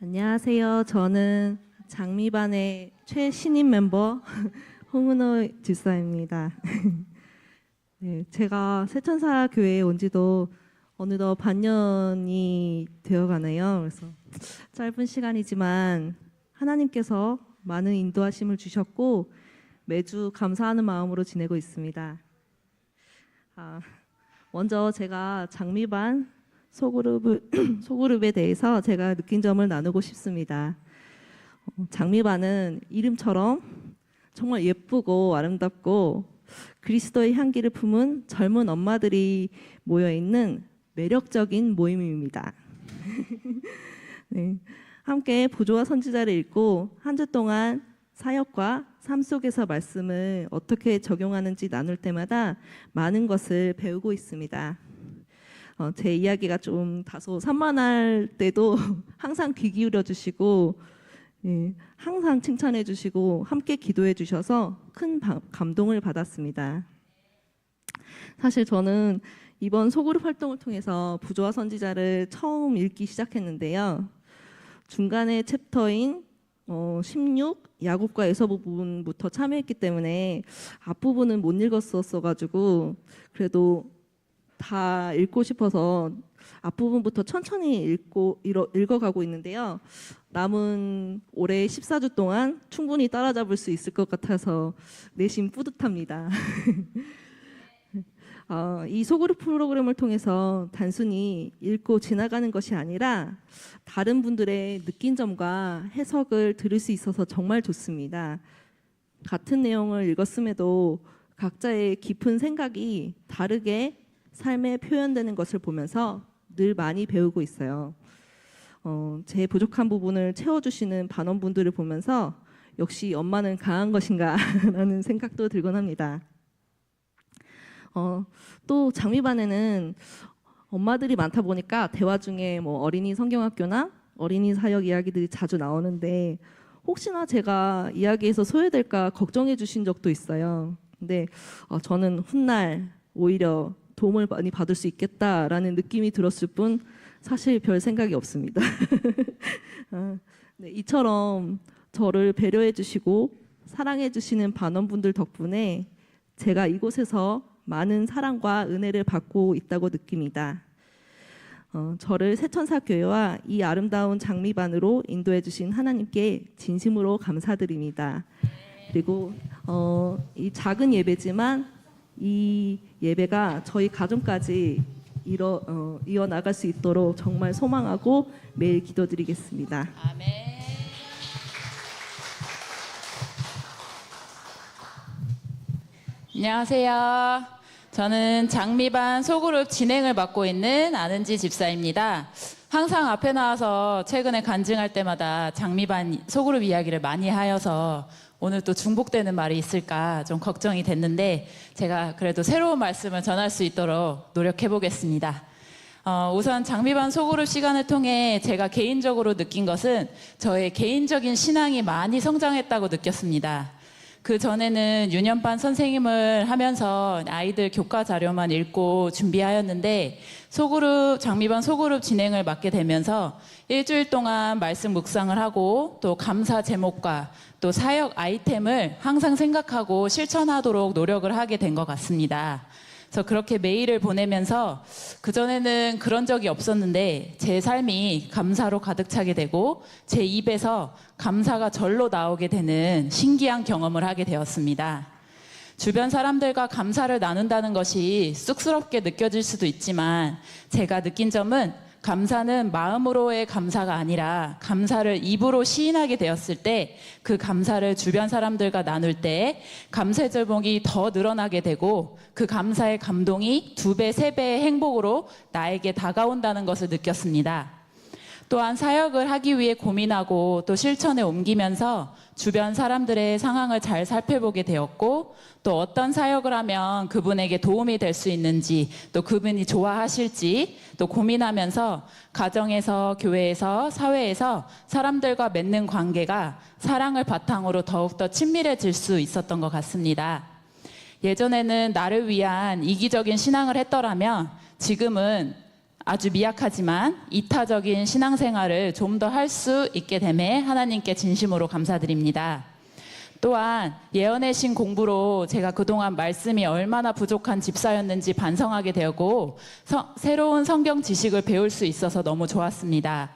안녕하세요. 저는 장미반의 최신임 멤버 홍은호 집사입니다. 네, 제가 새천사 교회에 온 지도 어느덧 반년이 되어가네요. 그래서 짧은 시간이지만 하나님께서 많은 인도하심을 주셨고 매주 감사하는 마음으로 지내고 있습니다. 먼저 제가 장미반 소그룹에 대해서 제가 느낀 점을 나누고 싶습니다. 장미반은 이름처럼 정말 예쁘고 아름답고 그리스도의 향기를 품은 젊은 엄마들이 모여있는 매력적인 모임입니다. 네, 함께 부조와 선지자를 읽고 한 주 동안 사역과 삶 속에서 말씀을 어떻게 적용하는지 나눌 때마다 많은 것을 배우고 있습니다. 제 이야기가 좀 다소 산만할 때도 항상 귀 기울여 주시고 항상 칭찬해 주시고 함께 기도해 주셔서 큰 감동을 받았습니다. 사실 저는 이번 소그룹 활동을 통해서 부조와 선지자를 처음 읽기 시작했는데요. 중간에 챕터인 16 야곱과 에서 부분부터 참여했기 때문에 앞부분은 못 읽었었어가지고 그래도 다 읽고 싶어서 앞부분부터 천천히 읽어가고 있는데요. 남은 올해 14주 동안 충분히 따라잡을 수 있을 것 같아서 내심 뿌듯합니다. 이 소그룹 프로그램을 통해서 단순히 읽고 지나가는 것이 아니라 다른 분들의 느낀 점과 해석을 들을 수 있어서 정말 좋습니다. 같은 내용을 읽었음에도 각자의 깊은 생각이 다르게 삶에 표현되는 것을 보면서 늘 많이 배우고 있어요. 제 부족한 부분을 채워주시는 반원분들을 보면서 역시 엄마는 강한 것인가 라는 생각도 들곤 합니다. 또 장미반에는 엄마들이 많다 보니까 대화 중에 뭐 어린이 성경학교나 어린이 사역 이야기들이 자주 나오는데 혹시나 제가 이야기에서 소외될까 걱정해 주신 적도 있어요. 근데 저는 훗날 오히려 도움을 많이 받을 수 있겠다라는 느낌이 들었을 뿐 사실 별 생각이 없습니다. 네, 이처럼 저를 배려해 주시고 사랑해 주시는 반원분들 덕분에 제가 이곳에서 많은 사랑과 은혜를 받고 있다고 느낍니다. 저를 새천사교회와 이 아름다운 장미반으로 인도해 주신 하나님께 진심으로 감사드립니다. 그리고 이 작은 예배지만 이 예배가 저희 가정까지 이어나갈 수 있도록 정말 소망하고 매일 기도드리겠습니다. 아멘. 안녕하세요. 저는 장미반 소그룹 진행을 맡고 있는 안은지 집사입니다. 항상 앞에 나와서 최근에 간증할 때마다 장미반 소그룹 이야기를 많이 하여서 오늘 또 중복되는 말이 있을까 좀 걱정이 됐는데 제가 그래도 새로운 말씀을 전할 수 있도록 노력해 보겠습니다. 우선 장미반 소그룹 시간을 통해 제가 개인적으로 느낀 것은 저의 개인적인 신앙이 많이 성장했다고 느꼈습니다. 그 전에는 유년반 선생님을 하면서 아이들 교과 자료만 읽고 준비하였는데 장미반 소그룹 진행을 맡게 되면서 일주일 동안 말씀 묵상을 하고 또 감사 제목과 또 사역 아이템을 항상 생각하고 실천하도록 노력을 하게 된 것 같습니다. 그래서 그렇게 메일을 보내면서 그전에는 그런 적이 없었는데 제 삶이 감사로 가득 차게 되고 제 입에서 감사가 절로 나오게 되는 신기한 경험을 하게 되었습니다. 주변 사람들과 감사를 나눈다는 것이 쑥스럽게 느껴질 수도 있지만 제가 느낀 점은 감사는 마음으로의 감사가 아니라 감사를 입으로 시인하게 되었을 때 그 감사를 주변 사람들과 나눌 때 감사의 제목이 더 늘어나게 되고 그 감사의 감동이 2배, 3배의 행복으로 나에게 다가온다는 것을 느꼈습니다. 또한 사역을 하기 위해 고민하고 또 실천에 옮기면서 주변 사람들의 상황을 잘 살펴보게 되었고 또 어떤 사역을 하면 그분에게 도움이 될 수 있는지 또 그분이 좋아하실지 또 고민하면서 가정에서 교회에서 사회에서 사람들과 맺는 관계가 사랑을 바탕으로 더욱더 친밀해질 수 있었던 것 같습니다. 예전에는 나를 위한 이기적인 신앙을 했더라면 지금은 아주 미약하지만 이타적인 신앙생활을 좀 더 할 수 있게 됨에 하나님께 진심으로 감사드립니다. 또한 예언의 신 공부로 제가 그동안 말씀이 얼마나 부족한 집사였는지 반성하게 되고 새로운 성경 지식을 배울 수 있어서 너무 좋았습니다.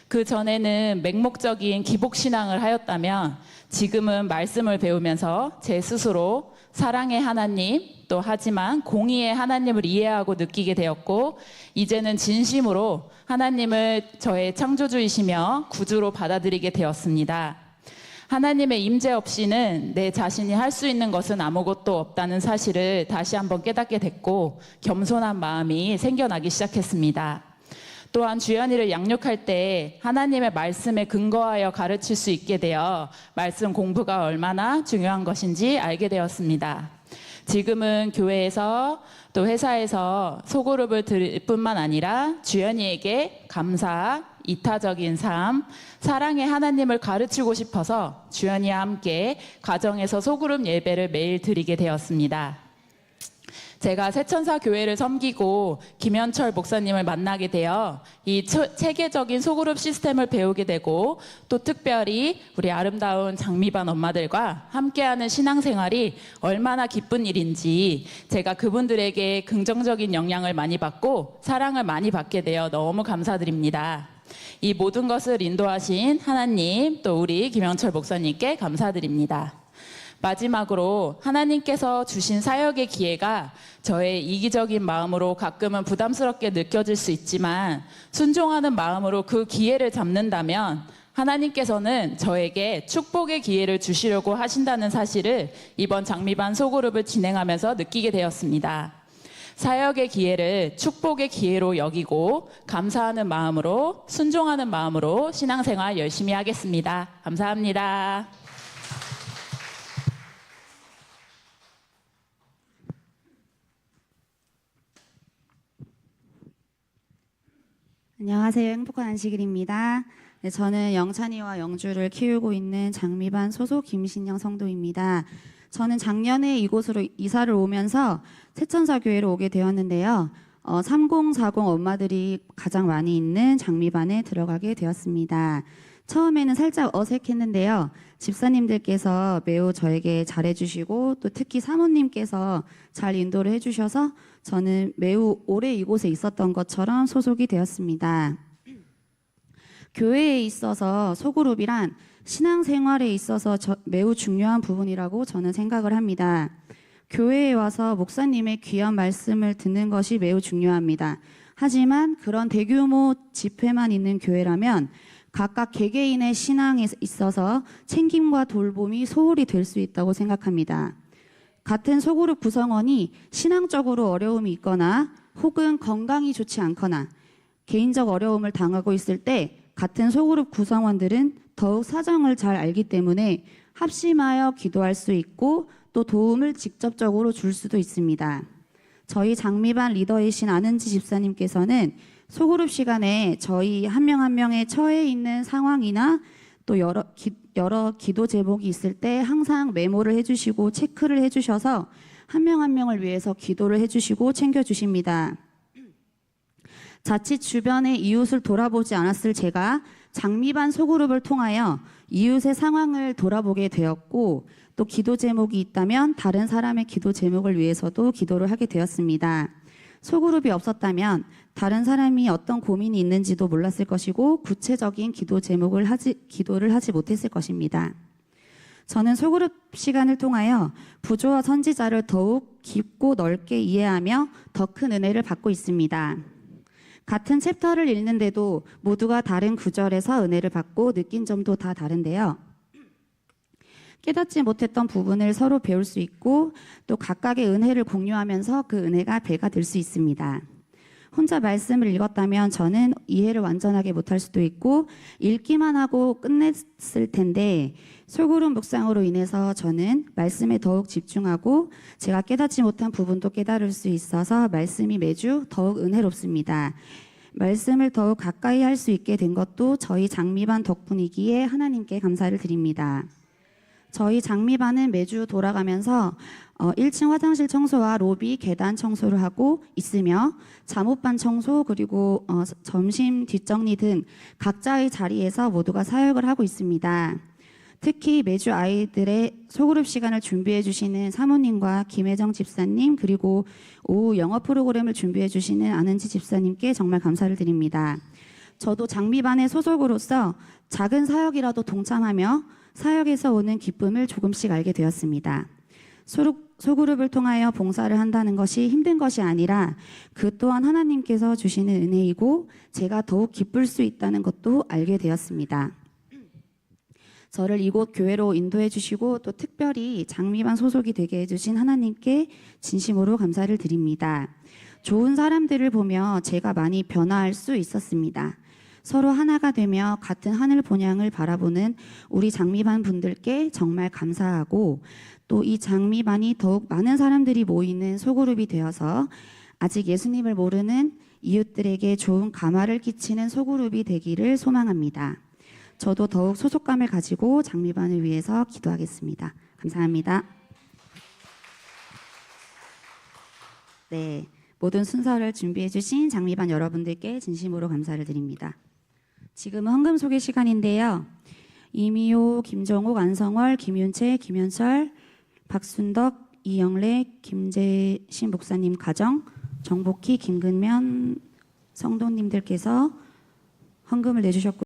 그 전에는 맹목적인 기복신앙을 하였다면 지금은 말씀을 배우면서 제 스스로 사랑의 하나님 또 하지만 공의의 하나님을 이해하고 느끼게 되었고 이제는 진심으로 하나님을 저의 창조주이시며 구주로 받아들이게 되었습니다. 하나님의 임재 없이는 내 자신이 할 수 있는 것은 아무것도 없다는 사실을 다시 한번 깨닫게 됐고 겸손한 마음이 생겨나기 시작했습니다. 또한 주연이를 양육할 때 하나님의 말씀에 근거하여 가르칠 수 있게 되어 말씀 공부가 얼마나 중요한 것인지 알게 되었습니다. 지금은 교회에서 또 회사에서 소그룹을 들을 뿐만 아니라 주연이에게 감사, 이타적인 삶, 사랑의 하나님을 가르치고 싶어서 주연이와 함께 가정에서 소그룹 예배를 매일 드리게 되었습니다. 제가 새천사 교회를 섬기고 김현철 목사님을 만나게 되어 이 체계적인 소그룹 시스템을 배우게 되고 또 특별히 우리 아름다운 장미반 엄마들과 함께하는 신앙생활이 얼마나 기쁜 일인지 제가 그분들에게 긍정적인 영향을 많이 받고 사랑을 많이 받게 되어 너무 감사드립니다. 이 모든 것을 인도하신 하나님 또 우리 김현철 목사님께 감사드립니다. 마지막으로 하나님께서 주신 사역의 기회가 저의 이기적인 마음으로 가끔은 부담스럽게 느껴질 수 있지만 순종하는 마음으로 그 기회를 잡는다면 하나님께서는 저에게 축복의 기회를 주시려고 하신다는 사실을 이번 장미반 소그룹을 진행하면서 느끼게 되었습니다. 사역의 기회를 축복의 기회로 여기고 감사하는 마음으로 순종하는 마음으로 신앙생활 열심히 하겠습니다. 감사합니다. 안녕하세요. 행복한 안식일입니다. 네, 저는 영찬이와 영주를 키우고 있는 장미반 소속 김신영 성도입니다. 저는 작년에 이곳으로 이사를 오면서 새천사 교회로 오게 되었는데요. 3040 엄마들이 가장 많이 있는 장미반에 들어가게 되었습니다. 처음에는 살짝 어색했는데요. 집사님들께서 매우 저에게 잘해주시고 또 특히 사모님께서 잘 인도를 해주셔서 저는 매우 오래 이곳에 있었던 것처럼 소속이 되었습니다. 교회에 있어서 소그룹이란 신앙생활에 있어서 매우 중요한 부분이라고 저는 생각을 합니다. 교회에 와서 목사님의 귀한 말씀을 듣는 것이 매우 중요합니다. 하지만 그런 대규모 집회만 있는 교회라면 각각 개개인의 신앙에 있어서 챙김과 돌봄이 소홀히 될 수 있다고 생각합니다. 같은 소그룹 구성원이 신앙적으로 어려움이 있거나 혹은 건강이 좋지 않거나 개인적 어려움을 당하고 있을 때 같은 소그룹 구성원들은 더욱 사정을 잘 알기 때문에 합심하여 기도할 수 있고 또 도움을 직접적으로 줄 수도 있습니다. 저희 장미반 리더이신 아는지 집사님께서는 소그룹 시간에 저희 한 명 한 명의 처해 있는 상황이나 또 여러 기도 제목이 있을 때 항상 메모를 해주시고 체크를 해주셔서 한 명 한 명을 위해서 기도를 해주시고 챙겨주십니다. 자칫 주변의 이웃을 돌아보지 않았을 제가 장미반 소그룹을 통하여 이웃의 상황을 돌아보게 되었고 또 기도 제목이 있다면 다른 사람의 기도 제목을 위해서도 기도를 하게 되었습니다. 소그룹이 없었다면 다른 사람이 어떤 고민이 있는지도 몰랐을 것이고 구체적인 기도를 하지 못했을 것입니다. 저는 소그룹 시간을 통하여 부조와 선지자를 더욱 깊고 넓게 이해하며 더 큰 은혜를 받고 있습니다. 같은 챕터를 읽는데도 모두가 다른 구절에서 은혜를 받고 느낀 점도 다 다른데요. 깨닫지 못했던 부분을 서로 배울 수 있고 또 각각의 은혜를 공유하면서 그 은혜가 배가 될 수 있습니다. 혼자 말씀을 읽었다면 저는 이해를 완전하게 못할 수도 있고 읽기만 하고 끝냈을 텐데 소그룹 묵상으로 인해서 저는 말씀에 더욱 집중하고 제가 깨닫지 못한 부분도 깨달을 수 있어서 말씀이 매주 더욱 은혜롭습니다. 말씀을 더욱 가까이 할 수 있게 된 것도 저희 장미반 덕분이기에 하나님께 감사를 드립니다. 저희 장미반은 매주 돌아가면서 1층 화장실 청소와 로비 계단 청소를 하고 있으며 잠옷반 청소 그리고 점심 뒷정리 등 각자의 자리에서 모두가 사역을 하고 있습니다. 특히 매주 아이들의 소그룹 시간을 준비해 주시는 사모님과 김혜정 집사님 그리고 오후 영어 프로그램을 준비해 주시는 아는지 집사님께 정말 감사를 드립니다. 저도 장미반의 소속으로서 작은 사역이라도 동참하며 사역에서 오는 기쁨을 조금씩 알게 되었습니다. 소그룹을 통하여 봉사를 한다는 것이 힘든 것이 아니라 그 또한 하나님께서 주시는 은혜이고 제가 더욱 기쁠 수 있다는 것도 알게 되었습니다. 저를 이곳 교회로 인도해 주시고 또 특별히 장미반 소속이 되게 해주신 하나님께 진심으로 감사를 드립니다. 좋은 사람들을 보며 제가 많이 변화할 수 있었습니다. 서로 하나가 되며 같은 하늘 본향을 바라보는 우리 장미반 분들께 정말 감사하고 또 이 장미반이 더욱 많은 사람들이 모이는 소그룹이 되어서 아직 예수님을 모르는 이웃들에게 좋은 감화를 끼치는 소그룹이 되기를 소망합니다. 저도 더욱 소속감을 가지고 장미반을 위해서 기도하겠습니다. 감사합니다. 네, 모든 순서를 준비해 주신 장미반 여러분들께 진심으로 감사를 드립니다. 지금은 헌금 소개 시간인데요. 이미호, 김정옥, 안성월, 김윤채, 김현철, 박순덕, 이영래, 김재신 목사님 가정, 정복희, 김근면 성도님들께서 헌금을 내주셨고